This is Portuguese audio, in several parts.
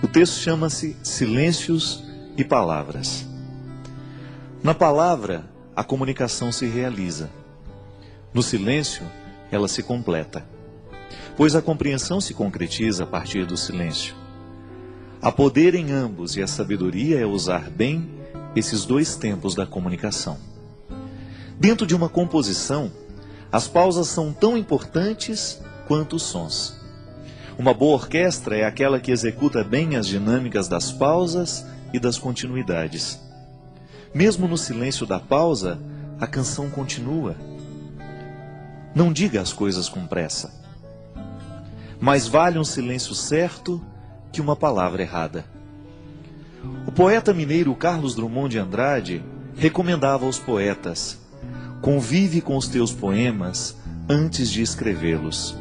O texto chama-se Silêncios e Palavras. Na palavra, a comunicação se realiza. No silêncio, ela se completa. Pois a compreensão se concretiza a partir do silêncio. Há poder em ambos e a sabedoria é usar bem esses dois tempos da comunicação. Dentro de uma composição, as pausas são tão importantes quanto os sons. Uma boa orquestra é aquela que executa bem as dinâmicas das pausas e das continuidades. Mesmo no silêncio da pausa, a canção continua. Não diga as coisas com pressa. Mais vale um silêncio certo que uma palavra errada. O poeta mineiro Carlos Drummond de Andrade recomendava aos poetas: convive com os teus poemas antes de escrevê-los.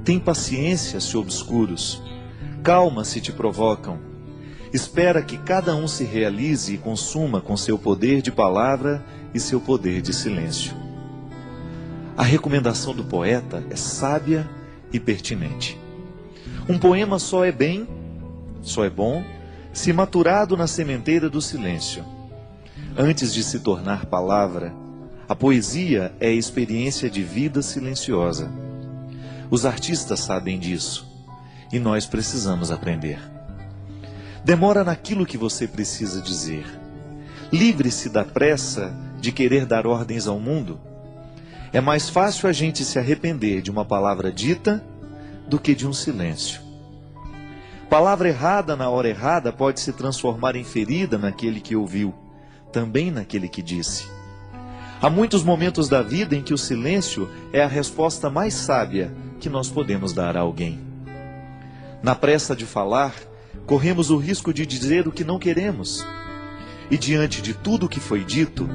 Tem paciência se obscuros, calma se te provocam. Espera que cada um se realize e consuma com seu poder de palavra e seu poder de silêncio. A recomendação do poeta é sábia e pertinente. Um poema só é bom, se maturado na sementeira do silêncio. Antes de se tornar palavra, a poesia é experiência de vida silenciosa. Os artistas sabem disso, e nós precisamos aprender. Demora naquilo que você precisa dizer. Livre-se da pressa de querer dar ordens ao mundo. É mais fácil a gente se arrepender de uma palavra dita do que de um silêncio. Palavra errada na hora errada pode se transformar em ferida naquele que ouviu, também naquele que disse. Há muitos momentos da vida em que o silêncio é a resposta mais sábia que nós podemos dar a alguém. Na pressa de falar, corremos o risco de dizer o que não queremos. E diante de tudo o que foi dito,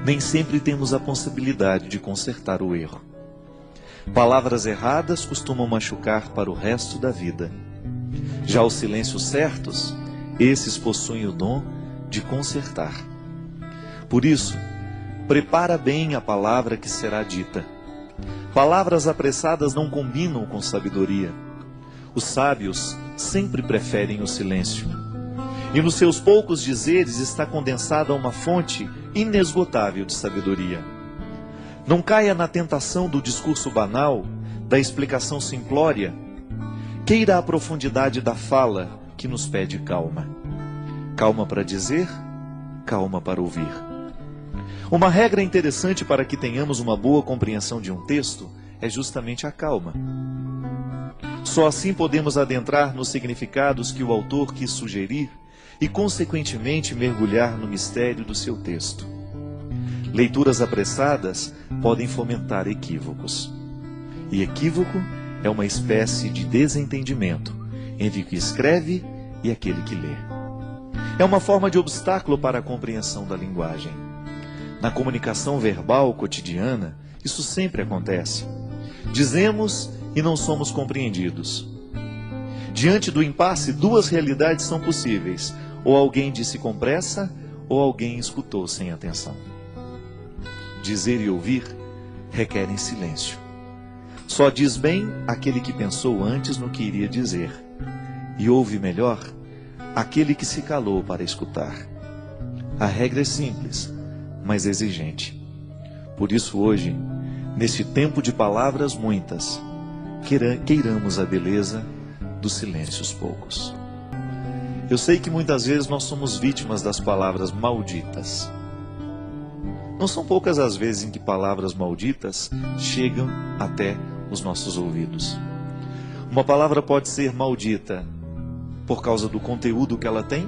nem sempre temos a possibilidade de consertar o erro. Palavras erradas costumam machucar para o resto da vida. Já os silêncios certos, esses possuem o dom de consertar. Por isso, prepara bem a palavra que será dita. Palavras apressadas não combinam com sabedoria. Os sábios sempre preferem o silêncio. E nos seus poucos dizeres está condensada uma fonte inesgotável de sabedoria. Não caia na tentação do discurso banal, da explicação simplória. Queira a profundidade da fala que nos pede calma. Calma para dizer, calma para ouvir. Uma regra interessante para que tenhamos uma boa compreensão de um texto é justamente a calma. Só assim podemos adentrar nos significados que o autor quis sugerir e, consequentemente, mergulhar no mistério do seu texto. Leituras apressadas podem fomentar equívocos. E equívoco é uma espécie de desentendimento entre o que escreve e aquele que lê. É uma forma de obstáculo para a compreensão da linguagem. Na comunicação verbal cotidiana, isso sempre acontece. Dizemos e não somos compreendidos. Diante do impasse, duas realidades são possíveis: ou alguém disse com pressa, ou alguém escutou sem atenção. Dizer e ouvir requerem silêncio. Só diz bem aquele que pensou antes no que iria dizer, e ouve melhor aquele que se calou para escutar. A regra é simples, mas exigente. Por isso hoje, neste tempo de palavras muitas, queiramos a beleza dos silêncios poucos. Eu sei que muitas vezes nós somos vítimas das palavras malditas. Não são poucas as vezes em que palavras malditas chegam até os nossos ouvidos. Uma palavra pode ser maldita por causa do conteúdo que ela tem,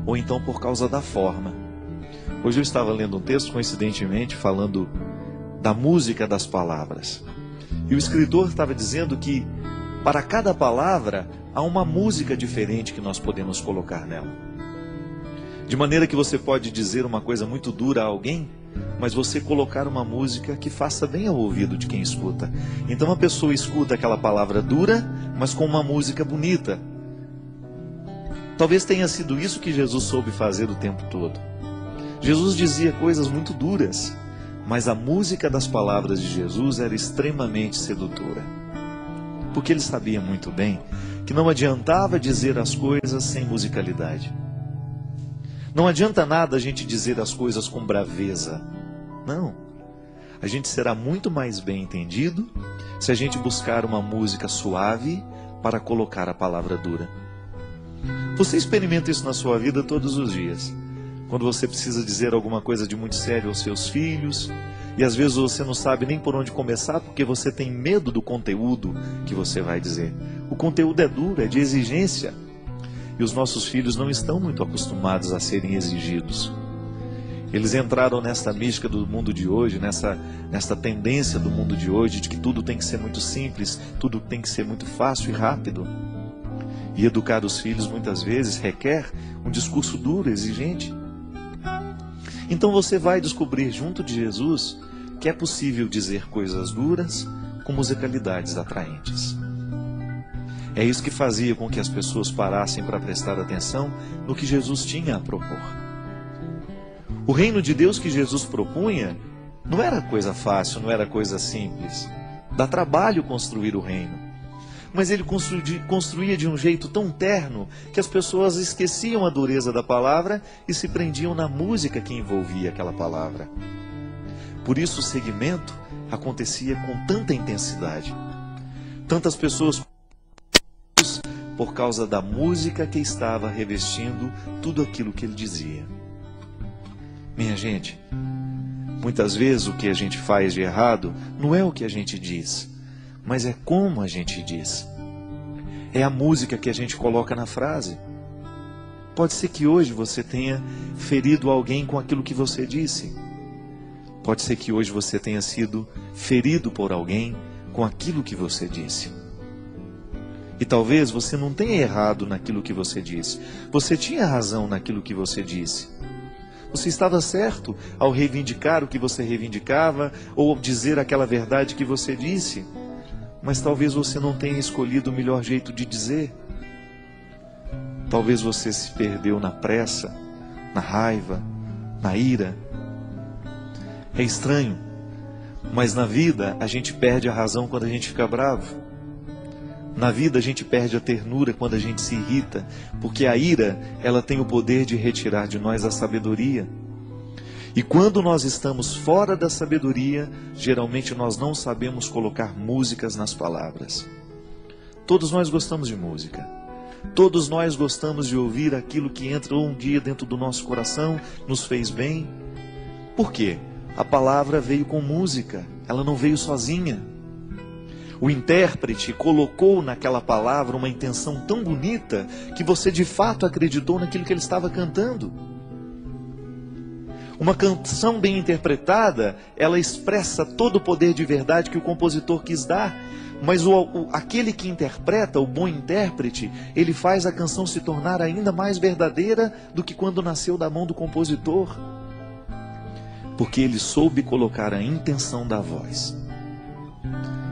ou então por causa da forma. Hoje eu estava lendo um texto, coincidentemente, falando da música das palavras. E o escritor estava dizendo que para cada palavra há uma música diferente que nós podemos colocar nela. De maneira que você pode dizer uma coisa muito dura a alguém, mas você colocar uma música que faça bem ao ouvido de quem escuta. Então a pessoa escuta aquela palavra dura, mas com uma música bonita. Talvez tenha sido isso que Jesus soube fazer o tempo todo. Jesus dizia coisas muito duras, mas a música das palavras de Jesus era extremamente sedutora. Porque ele sabia muito bem que não adiantava dizer as coisas sem musicalidade. Não adianta nada a gente dizer as coisas com braveza. Não. A gente será muito mais bem entendido se a gente buscar uma música suave para colocar a palavra dura. Você experimenta isso na sua vida todos os dias. Quando você precisa dizer alguma coisa de muito sério aos seus filhos, e às vezes você não sabe nem por onde começar porque você tem medo do conteúdo que você vai dizer. O conteúdo é duro, é de exigência. E os nossos filhos não estão muito acostumados a serem exigidos. Eles entraram nesta mística do mundo de hoje, nesta tendência do mundo de hoje, de que tudo tem que ser muito simples, tudo tem que ser muito fácil e rápido. E educar os filhos muitas vezes requer um discurso duro, exigente. Então você vai descobrir junto de Jesus que é possível dizer coisas duras com musicalidades atraentes. É isso que fazia com que as pessoas parassem para prestar atenção no que Jesus tinha a propor. O reino de Deus que Jesus propunha não era coisa fácil, não era coisa simples. Dá trabalho construir o reino. Mas ele construía de um jeito tão terno que as pessoas esqueciam a dureza da palavra e se prendiam na música que envolvia aquela palavra. Por isso o segmento acontecia com tanta intensidade. Tantas pessoas por causa da música que estava revestindo tudo aquilo que ele dizia. Minha gente, muitas vezes o que a gente faz de errado não é o que a gente diz, mas é como a gente diz. É a música que a gente coloca na frase. Pode ser que hoje você tenha ferido alguém com aquilo que você disse. Pode ser que hoje você tenha sido ferido por alguém com aquilo que você disse. E talvez você não tenha errado naquilo que você disse. Você tinha razão naquilo que você disse. Você estava certo ao reivindicar o que você reivindicava ou dizer aquela verdade que você disse. Mas talvez você não tenha escolhido o melhor jeito de dizer. Talvez você se perdeu na pressa, na raiva, na ira. É estranho, mas na vida a gente perde a razão quando a gente fica bravo. Na vida a gente perde a ternura quando a gente se irrita, porque a ira, ela tem o poder de retirar de nós a sabedoria. E quando nós estamos fora da sabedoria, geralmente nós não sabemos colocar músicas nas palavras. Todos nós gostamos de música. Todos nós gostamos de ouvir aquilo que entrou um dia dentro do nosso coração, nos fez bem. Por quê? A palavra veio com música, ela não veio sozinha. O intérprete colocou naquela palavra uma intenção tão bonita que você de fato acreditou naquilo que ele estava cantando. Uma canção bem interpretada, ela expressa todo o poder de verdade que o compositor quis dar. Mas aquele que interpreta, o bom intérprete, ele faz a canção se tornar ainda mais verdadeira do que quando nasceu da mão do compositor. Porque ele soube colocar a intenção da voz.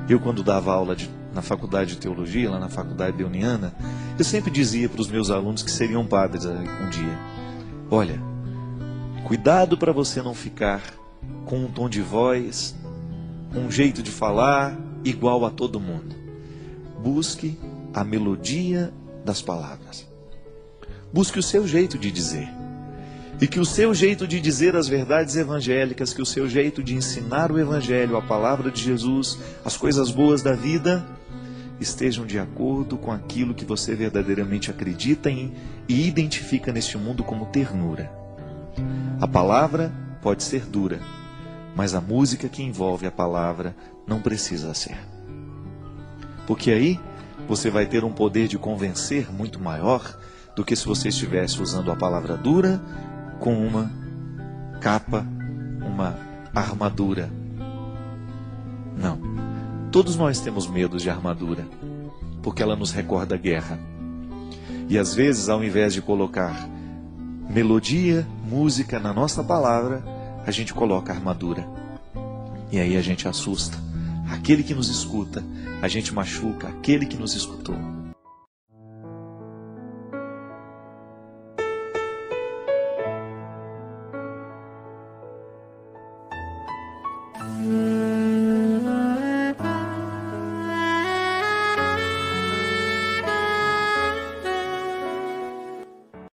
Eu, quando dava aula na faculdade de teologia, lá na faculdade Beuniana, eu sempre dizia para os meus alunos que seriam padres um dia: olha, cuidado para você não ficar com um tom de voz, um jeito de falar igual a todo mundo. Busque a melodia das palavras. Busque o seu jeito de dizer. E que o seu jeito de dizer as verdades evangélicas, que o seu jeito de ensinar o evangelho, a palavra de Jesus, as coisas boas da vida, estejam de acordo com aquilo que você verdadeiramente acredita em e identifica neste mundo como ternura. A palavra pode ser dura, mas a música que envolve a palavra não precisa ser. Porque aí você vai ter um poder de convencer muito maior do que se você estivesse usando a palavra dura com uma capa, uma armadura. Não. Todos nós temos medo de armadura, porque ela nos recorda a guerra. E às vezes, ao invés de colocar melodia, música na nossa palavra, a gente coloca armadura. E aí a gente assusta aquele que nos escuta, a gente machuca aquele que nos escutou.